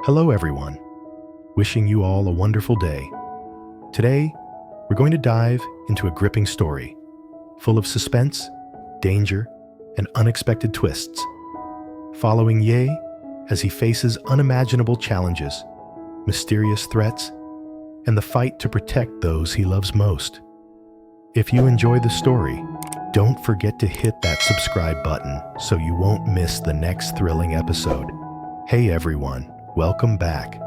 Hello everyone, wishing you all a wonderful day. Today, we're going to dive into a gripping story, full of suspense, danger, and unexpected twists. Following Ye as he faces unimaginable challenges, mysterious threats, and the fight to protect those he loves most. If you enjoy the story, don't forget to hit that subscribe button so you won't miss the next thrilling episode. Hey everyone, welcome back.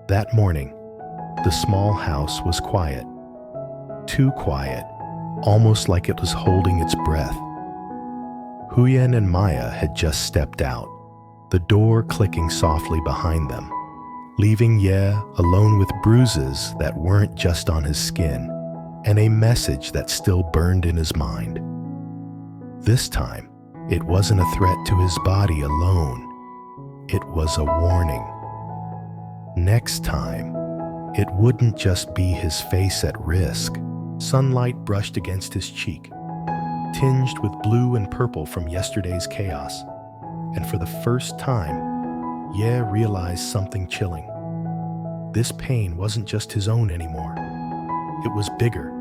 That morning, the small house was quiet. Too quiet, almost like it was holding its breath. Huyen and Maya had just stepped out, the door clicking softly behind them, leaving Ye alone with bruises that weren't just on his skin, and a message that still burned in his mind. This time, it wasn't a threat to his body alone. It was a warning. Next time, it wouldn't just be his face at risk. Sunlight brushed against his cheek, tinged with blue and purple from yesterday's chaos. And for the first time, Ye realized something chilling. This pain wasn't just his own anymore. It was bigger,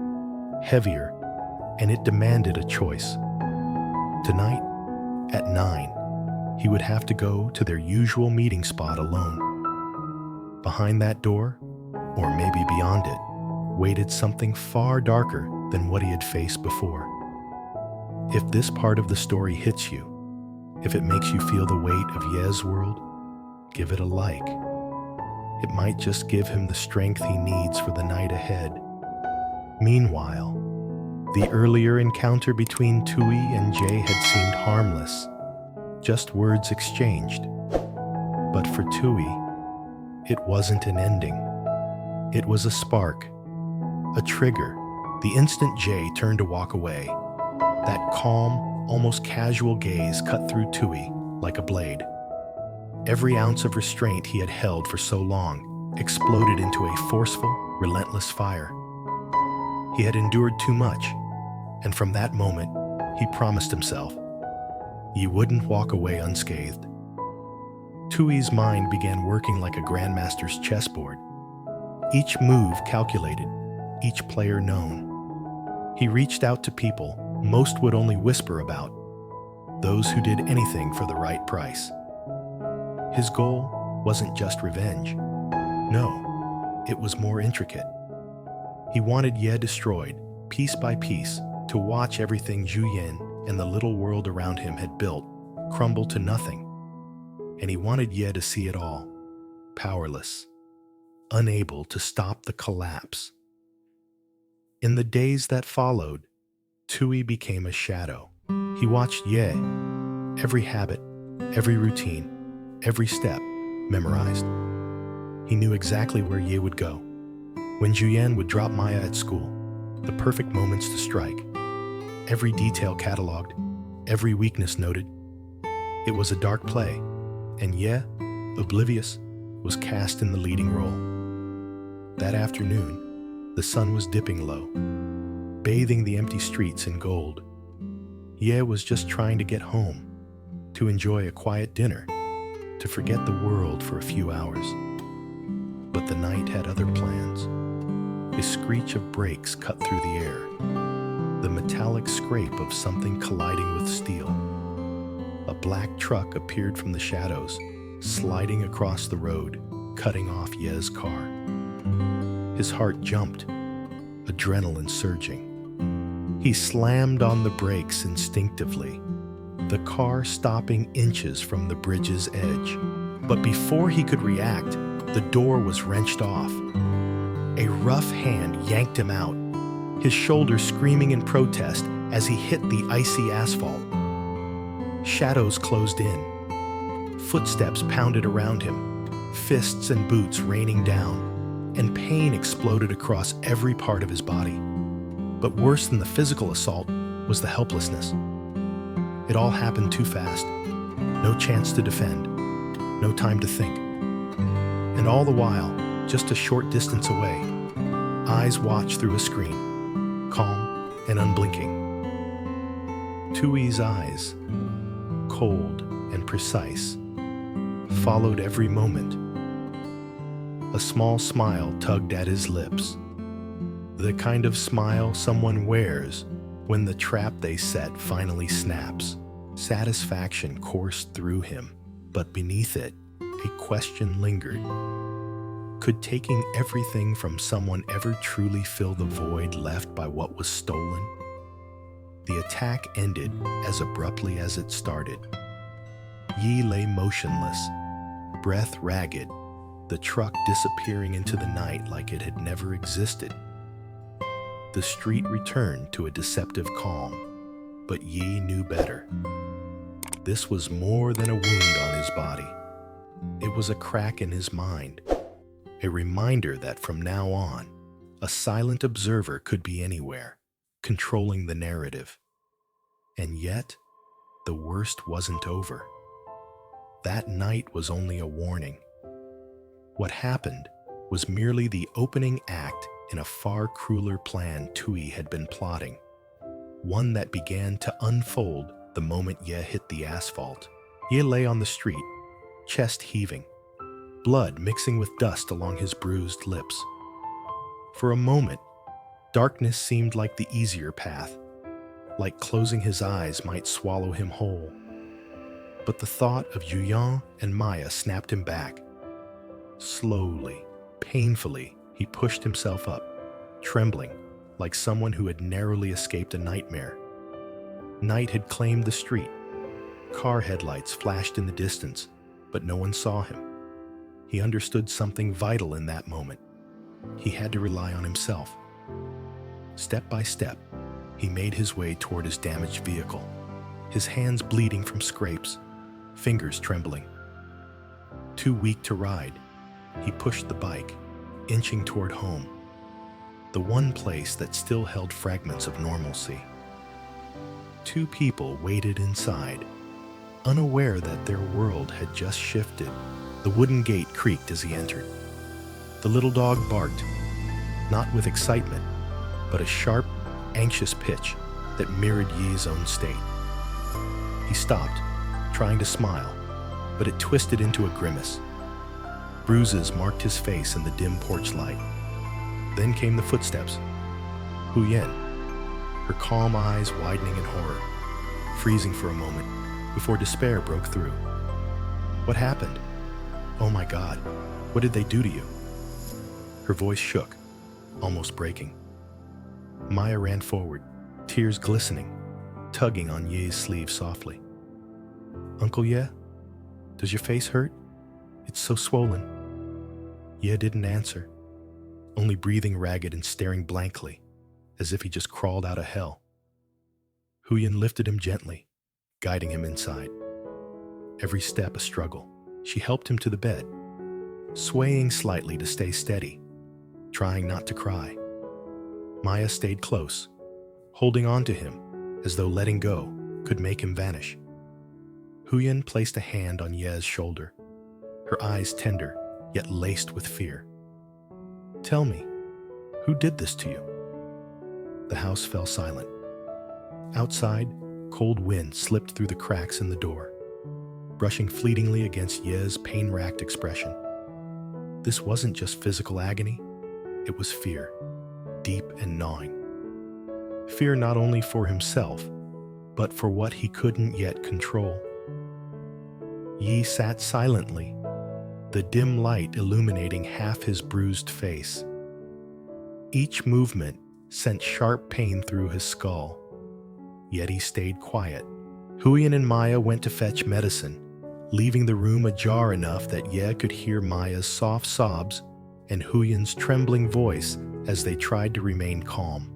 heavier, and it demanded a choice. Tonight, at 9, he would have to go to their usual meeting spot alone. Behind that door, or maybe beyond it, waited something far darker than what he had faced before. If this part of the story hits you, if it makes you feel the weight of Ye's world, give it a like. It might just give him the strength he needs for the night ahead. Meanwhile, the earlier encounter between Tieu and Jay had seemed harmless, just words exchanged. But for Tieu, it wasn't an ending. It was a spark, a trigger, the instant Jay turned to walk away. That calm, almost casual gaze cut through Tieu like a blade. Every ounce of restraint he had held for so long exploded into a forceful, relentless fire. He had endured too much, and from that moment, he promised himself he wouldn't walk away unscathed. Tieu's mind began working like a grandmaster's chessboard. Each move calculated, each player known. He reached out to people most would only whisper about, those who did anything for the right price. His goal wasn't just revenge. No, it was more intricate. He wanted Ye destroyed, piece by piece, to watch everything Huyen and the little world around him had built crumble to nothing. And he wanted Ye to see it all, powerless, unable to stop the collapse. In the days that followed, Tieu became a shadow. He watched Ye, every habit, every routine, every step memorized. He knew exactly where Ye would go, when Huyen would drop Maya at school, the perfect moments to strike, every detail cataloged, every weakness noted. It was a dark play, and Ye, oblivious, was cast in the leading role. That afternoon, the sun was dipping low, bathing the empty streets in gold. Ye was just trying to get home, to enjoy a quiet dinner, to forget the world for a few hours. But the night had other plans. A screech of brakes cut through the air, the metallic scrape of something colliding with steel. A black truck appeared from the shadows, sliding across the road, cutting off Ye's car. His heart jumped, adrenaline surging. He slammed on the brakes instinctively, the car stopping inches from the bridge's edge. But before he could react, the door was wrenched off. A rough hand yanked him out, his shoulder screaming in protest as he hit the icy asphalt. Shadows closed in. Footsteps pounded around him, fists and boots raining down, and pain exploded across every part of his body. But worse than the physical assault was the helplessness. It all happened too fast. No chance to defend, no time to think. And all the while, just a short distance away, eyes watched through a screen, calm and unblinking. Tieu's eyes, cold and precise, followed every moment, A small smile tugged at his lips. The kind of smile someone wears when the trap they set finally snaps. Satisfaction coursed through him, but beneath it, a question lingered. Could taking everything from someone ever truly fill the void left by what was stolen? The attack ended as abruptly as it started. Yi lay motionless, breath ragged, the truck disappearing into the night like it had never existed. The street returned to a deceptive calm, but Yi knew better. This was more than a wound on his body. It was a crack in his mind, a reminder that from now on, a silent observer could be anywhere, controlling the narrative. And yet, the worst wasn't over. That night was only a warning. What happened was merely the opening act in a far crueler plan Tieu had been plotting, one that began to unfold the moment Ye hit the asphalt. Ye lay on the street, chest heaving, blood mixing with dust along his bruised lips. For a moment, darkness seemed like the easier path, like closing his eyes might swallow him whole. But the thought of Huyen and Maya snapped him back. Slowly, painfully, he pushed himself up, trembling like someone who had narrowly escaped a nightmare. Night had claimed the street. Car headlights flashed in the distance, but no one saw him. He understood something vital in that moment. He had to rely on himself. Step by step, he made his way toward his damaged vehicle, his hands bleeding from scrapes, fingers trembling. Too weak to ride, he pushed the bike, inching toward home, the one place that still held fragments of normalcy. Two people waited inside, unaware that their world had just shifted. The wooden gate creaked as he entered. The little dog barked, not with excitement, but a sharp, anxious pitch that mirrored Yi's own state. He stopped, trying to smile, but it twisted into a grimace. Bruises marked his face in the dim porch light. Then came the footsteps. Huyen, her calm eyes widening in horror, freezing for a moment before despair broke through. What happened? Oh my God, what did they do to you? Her voice shook, almost breaking. Maya ran forward, tears glistening, tugging on Ye's sleeve softly. Uncle Ye, does your face hurt? It's so swollen. Ye didn't answer, only breathing ragged and staring blankly, as if he just crawled out of hell. Huyen lifted him gently, guiding him inside. Every step a struggle, she helped him to the bed, swaying slightly to stay steady, trying not to cry. Maya stayed close, holding on to him as though letting go could make him vanish. Huyen placed a hand on Ye's shoulder, her eyes tender yet laced with fear. Tell me, who did this to you? The house fell silent. Outside, cold wind slipped through the cracks in the door, brushing fleetingly against Ye's pain-racked expression. This wasn't just physical agony, it was fear, deep and gnawing. Fear not only for himself, but for what he couldn't yet control. Yi sat silently, the dim light illuminating half his bruised face. Each movement sent sharp pain through his skull, yet he stayed quiet. Huyen and Maya went to fetch medicine, leaving the room ajar enough that Ye could hear Maya's soft sobs and Huyen's trembling voice as they tried to remain calm.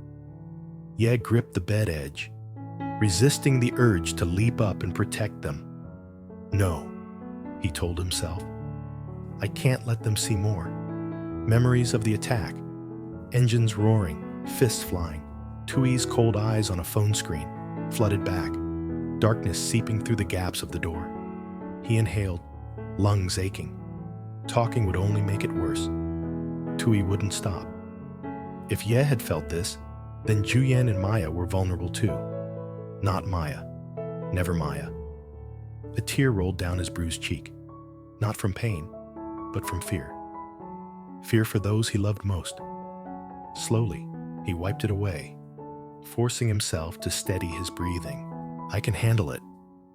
Ye gripped the bed edge, resisting the urge to leap up and protect them. No, he told himself. I can't let them see more. Memories of the attack, engines roaring, fists flying, Tieu's cold eyes on a phone screen, flooded back, darkness seeping through the gaps of the door. He inhaled, lungs aching. Talking would only make it worse. Tieu wouldn't stop. If Ye had felt this, then Huyen and Maya were vulnerable too. Not Maya. Never Maya. A tear rolled down his bruised cheek, not from pain, but from fear. fear for those he loved most. Slowly, he wiped it away, forcing himself to steady his breathing. "I can handle it,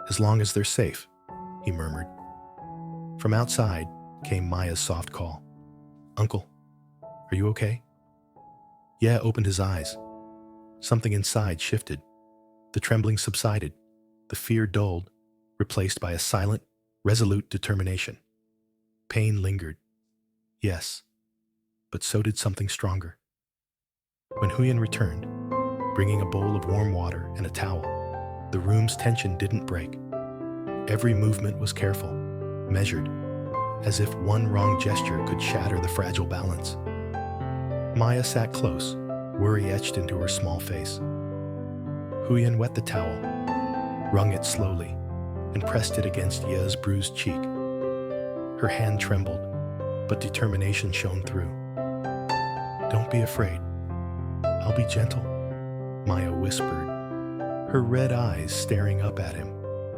as long as they're safe," he murmured. From outside came Maya's soft call. "Uncle, are you okay?" Ye opened his eyes. Something inside shifted. The trembling subsided, the fear dulled, replaced by a silent, resolute determination. Pain lingered. Yes, but so did something stronger. When Huyen returned, bringing a bowl of warm water and a towel, the room's tension didn't break. Every movement was careful, measured, as if one wrong gesture could shatter the fragile balance. Maya sat close, worry etched into her small face. Huyen wet the towel, wrung it slowly, and pressed it against Ye's bruised cheek. Her hand trembled, but determination shone through. "Don't be afraid. I'll be gentle," Maya whispered, her red eyes staring up at him.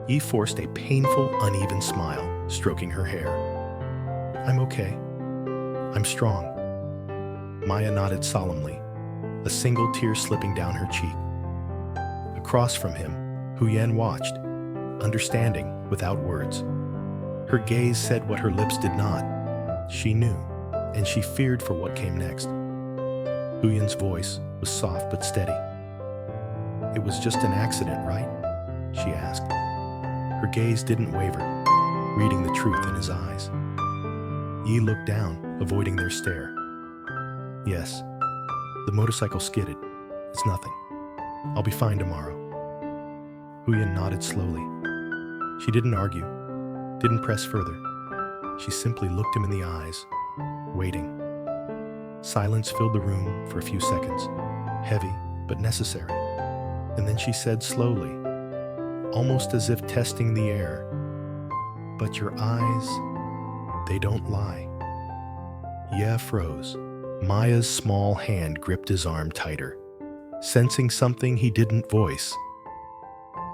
He forced a painful, uneven smile, stroking her hair. "I'm okay. I'm strong." Maya nodded solemnly, a single tear slipping down her cheek. Across from him, Huyen watched, understanding without words. Her gaze said what her lips did not. She knew, and she feared for what came next. Huyen's voice was soft but steady. "It was just an accident, right?" she asked. Her gaze didn't waver, reading the truth in his eyes. Yi looked down, avoiding their stare. "Yes, the motorcycle skidded. It's nothing. I'll be fine tomorrow." Huyen nodded slowly. She didn't argue, didn't press further. She simply looked him in the eyes, waiting. Silence filled the room for a few seconds, heavy but necessary. And then she said slowly, almost as if testing the air, "But your eyes, they don't lie." Ye froze. Maya's small hand gripped his arm tighter, sensing something he didn't voice.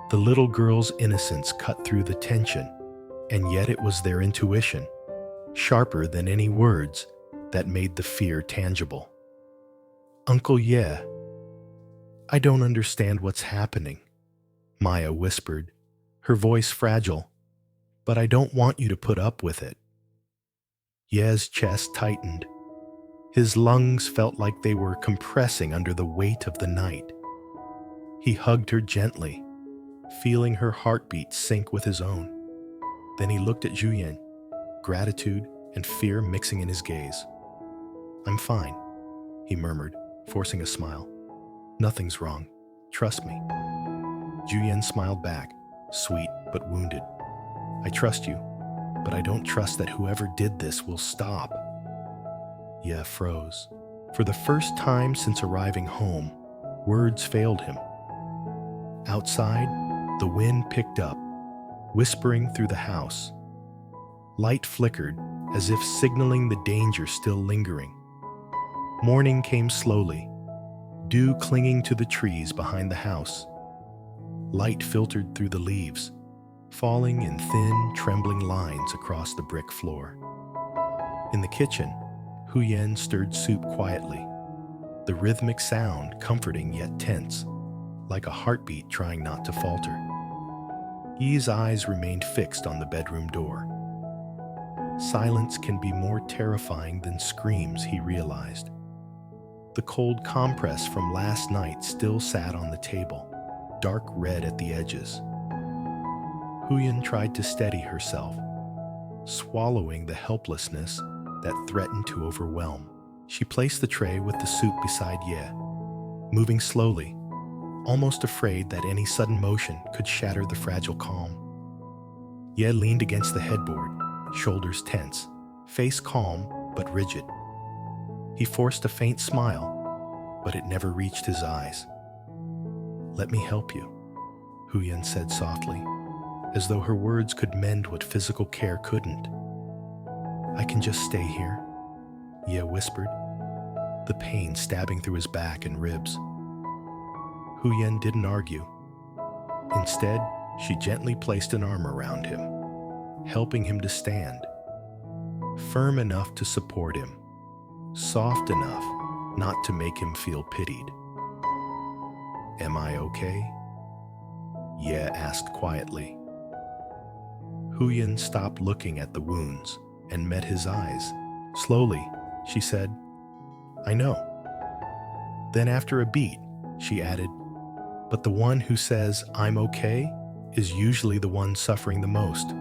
The little girl's innocence cut through the tension, and yet it was their intuition, sharper than any words, that made the fear tangible. "Uncle Ye, I don't understand what's happening," Maya whispered, her voice fragile, "but I don't want you to put up with it." Ye's chest tightened. His lungs felt like they were compressing under the weight of the night. He hugged her gently, feeling her heartbeat sync with his own. Then he looked at Huyen, gratitude and fear mixing in his gaze. "I'm fine," he murmured, forcing a smile. "Nothing's wrong. Trust me." Huyen smiled back, sweet but wounded. "I trust you, but I don't trust that whoever did this will stop." Ye froze. For the first time since arriving home, words failed him. Outside, the wind picked up, whispering through the house. Light flickered, as if signaling the danger still lingering. Morning came slowly, dew clinging to the trees behind the house. Light filtered through the leaves, falling in thin, trembling lines across the brick floor. In the kitchen, Huyen stirred soup quietly, the rhythmic sound comforting yet tense, like a heartbeat trying not to falter. Yi's eyes remained fixed on the bedroom door. Silence can be more terrifying than screams, he realized. The cold compress from last night still sat on the table, dark red at the edges. Huyen tried to steady herself, swallowing the helplessness that threatened to overwhelm. She placed the tray with the soup beside Ye, moving slowly, almost afraid that any sudden motion could shatter the fragile calm. Ye leaned against the headboard, shoulders tense, face calm but rigid. He forced a faint smile, but it never reached his eyes. "Let me help you," Huyen said softly, as though her words could mend what physical care couldn't. "I can just stay here," Ye whispered, the pain stabbing through his back and ribs. Huyen didn't argue. Instead, she gently placed an arm around him, helping him to stand, firm enough to support him, soft enough not to make him feel pitied. "Am I okay?" Ye asked quietly. Huyen stopped looking at the wounds and met his eyes. Slowly, she said, "I know." Then after a beat, she added, "But the one who says, 'I'm okay,' is usually the one suffering the most."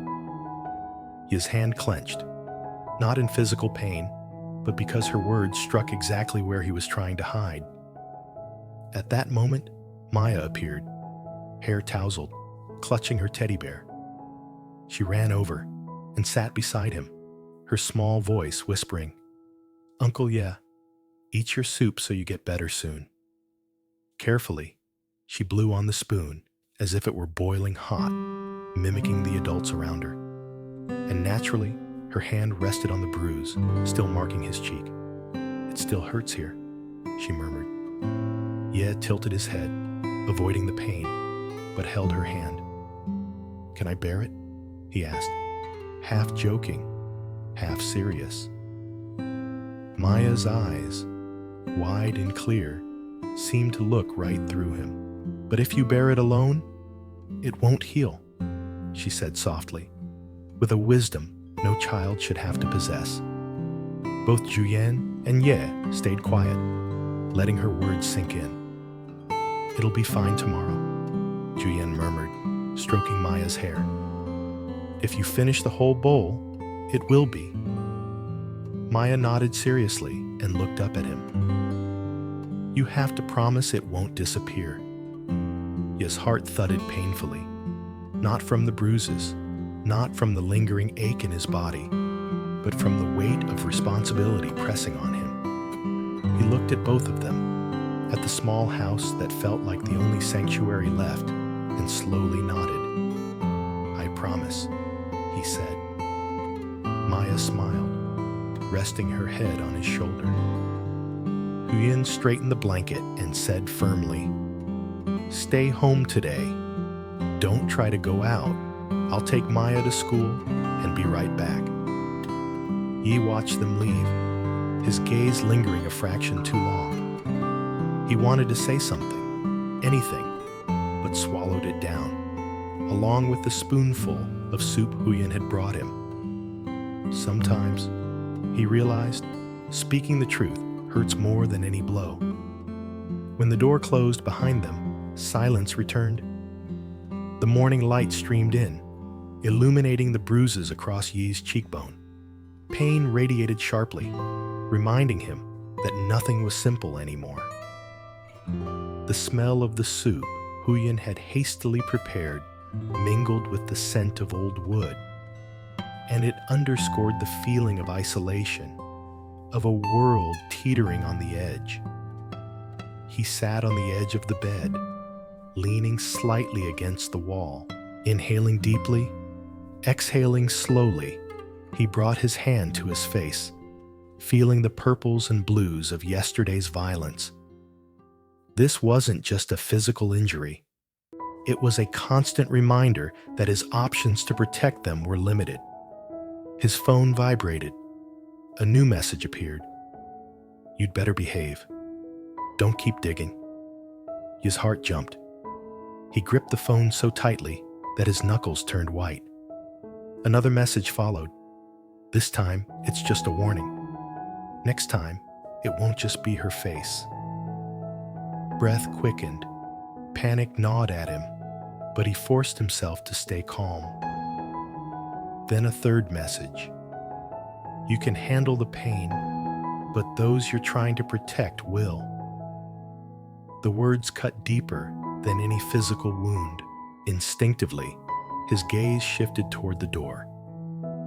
His hand clenched, not in physical pain, but because her words struck exactly where he was trying to hide. At that moment, Maya appeared, hair tousled, clutching her teddy bear. She ran over and sat beside him, her small voice whispering, "Uncle Ye, eat your soup so you get better soon." Carefully, she blew on the spoon as if it were boiling hot, mimicking the adults around her. And naturally, her hand rested on the bruise, still marking his cheek. "It still hurts here," she murmured. Ye tilted his head, avoiding the pain, but held her hand. "Can I bear it?" he asked, half joking, half serious. Maya's eyes, wide and clear, seemed to look right through him. "But if you bear it alone, it won't heal," she said softly, with a wisdom no child should have to possess. Both Huyen and Ye stayed quiet, letting her words sink in. "It'll be fine tomorrow," Huyen murmured, stroking Maya's hair. "If you finish the whole bowl, it will be." Maya nodded seriously and looked up at him. "You have to promise it won't disappear." His heart thudded painfully, not from the bruises, not from the lingering ache in his body, but from the weight of responsibility pressing on him. He looked at both of them, at the small house that felt like the only sanctuary left, and slowly nodded. "I promise," he said. Maya smiled, resting her head on his shoulder. Huyen straightened the blanket and said firmly, "Stay home today. Don't try to go out. I'll take Maya to school and be right back." Yi watched them leave, his gaze lingering a fraction too long. He wanted to say something, anything, but swallowed it down, along with the spoonful of soup Huyen had brought him. Sometimes, he realized, speaking the truth hurts more than any blow. When the door closed behind them, silence returned. The morning light streamed in, illuminating the bruises across Yi's cheekbone. Pain radiated sharply, reminding him that nothing was simple anymore. The smell of the soup Huyen had hastily prepared mingled with the scent of old wood, and it underscored the feeling of isolation, of a world teetering on the edge. He sat on the edge of the bed, leaning slightly against the wall, inhaling deeply, exhaling slowly. He brought his hand to his face, feeling the purples and blues of yesterday's violence. This wasn't just a physical injury. It was a constant reminder that his options to protect them were limited. His phone vibrated. A new message appeared. "You'd better behave. Don't keep digging." His heart jumped. He gripped the phone so tightly that his knuckles turned white. Another message followed. "This time, it's just a warning. Next time, it won't just be her face." Breath quickened. Panic gnawed at him, but he forced himself to stay calm. Then a third message. "You can handle the pain, but those you're trying to protect will." The words cut deeper than any physical wound. Instinctively, his gaze shifted toward the door.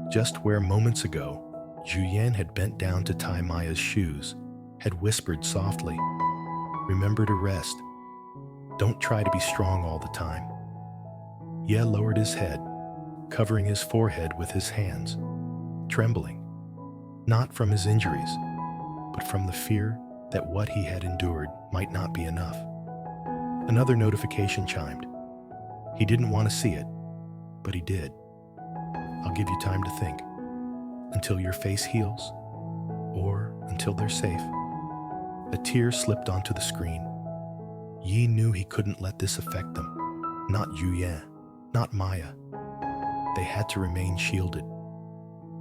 Just where moments ago, Huyen had bent down to tie Maya's shoes, had whispered softly, "Remember to rest. Don't try to be strong all the time." Ye lowered his head, covering his forehead with his hands, trembling, not from his injuries, but from the fear that what he had endured might not be enough. Another notification chimed. He didn't want to see it, but he did. "I'll give you time to think, until your face heals, or until until they're safe. A tear slipped onto the screen. Yi knew he couldn't let this affect them. Not Huyen, not Maya. They had to remain shielded.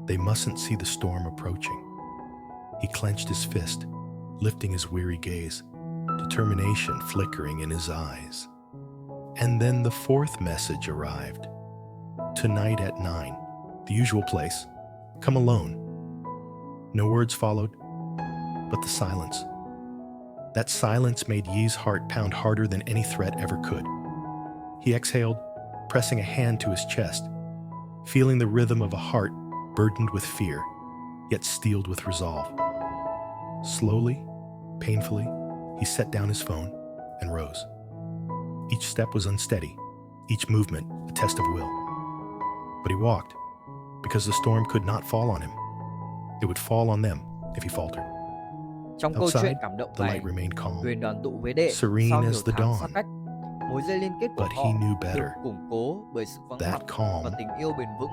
They mustn't see the storm approaching. He clenched his fist, lifting his weary gaze, determination flickering in his eyes. And then the fourth message arrived. Tonight at 9, the usual place. Come alone. No words followed, but the silence. That silence made Yi's heart pound harder than any threat ever could. He exhaled, pressing a hand to his chest, feeling the rhythm of a heart burdened with fear, yet steeled with resolve. Slowly, painfully, he set down his phone and rose. Each step was unsteady, each movement a test of will. But he walked, because the storm could not fall on him. It would fall on them if he faltered. Trong câu Outside, chuyện cảm động the này, light remained calm, Huyền đoàn tụ với đệ serene sau nhiều as the tháng dawn. xa cách. Mối dây liên kết của But họ he knew được better. củng cố bởi sự vắng mặt That calm, và tình yêu bền vững.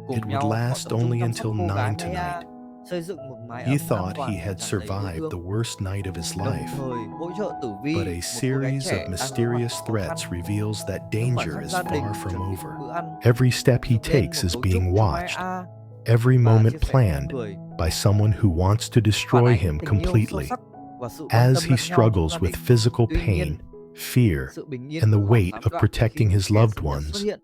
Cùng it nhau, would họ last tập trung only chăm sóc until cô gái 9 Maya, tonight. xây dựng một mái He ấm an thought toàn he và had tràn đầy yêu survived thương. the worst night of his Đồng life, thời hỗ trợ Tử Vi, but a một cô gái series trẻ of đang mysterious đối mặt threats khó khăn. reveals that Những khoảnh danger khắc is gia đình far chuẩn from bị over. bữa ăn, Every step he dựng lên takes một is cấu being trúc cho watched, Maya every và moment chia sẻ planned con người, by someone who wants to phản destroy ánh him tình yêu sâu completely. sắc và sự quan As tâm he lẫn nhau trong struggles gia with đình. physical Tuy pain, nhiên, fear, sự bình yên and the không còn weight gián of đoạn protecting khi his kẻ loved xâm nhập ones, xuất hiện,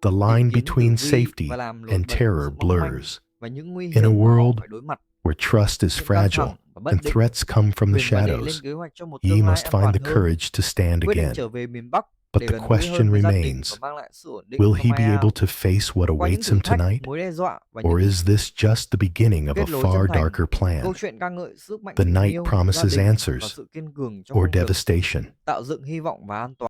the tìm line kiếm between Tử Vi safety và làm nổi and bật sự terror mong manh blurs. và những nguy In a hiểm mà họ world phải đối mặt. where trust is Những căng fragile thẳng và bất and định, threats come from the Huyền và đệ lên shadows, kế hoạch cho một Ye tương lai must an find toàn the hơn. courage to stand Quyết định again. trở về miền Bắc But để the gần gũi question hơn với gia đình và remains, mang lại sự ổn định will cho he be Maya. able to face what Qua những awaits thử him thách, tonight? mối đe dọa và Or những is this just the beginning of a kết nối far chân thành, darker plan? câu chuyện ca ngợi sức mạnh The tình night yêu, gia promises đình và answers sự kiên cường trong or công việc, devastation. tạo dựng hy vọng và an toàn.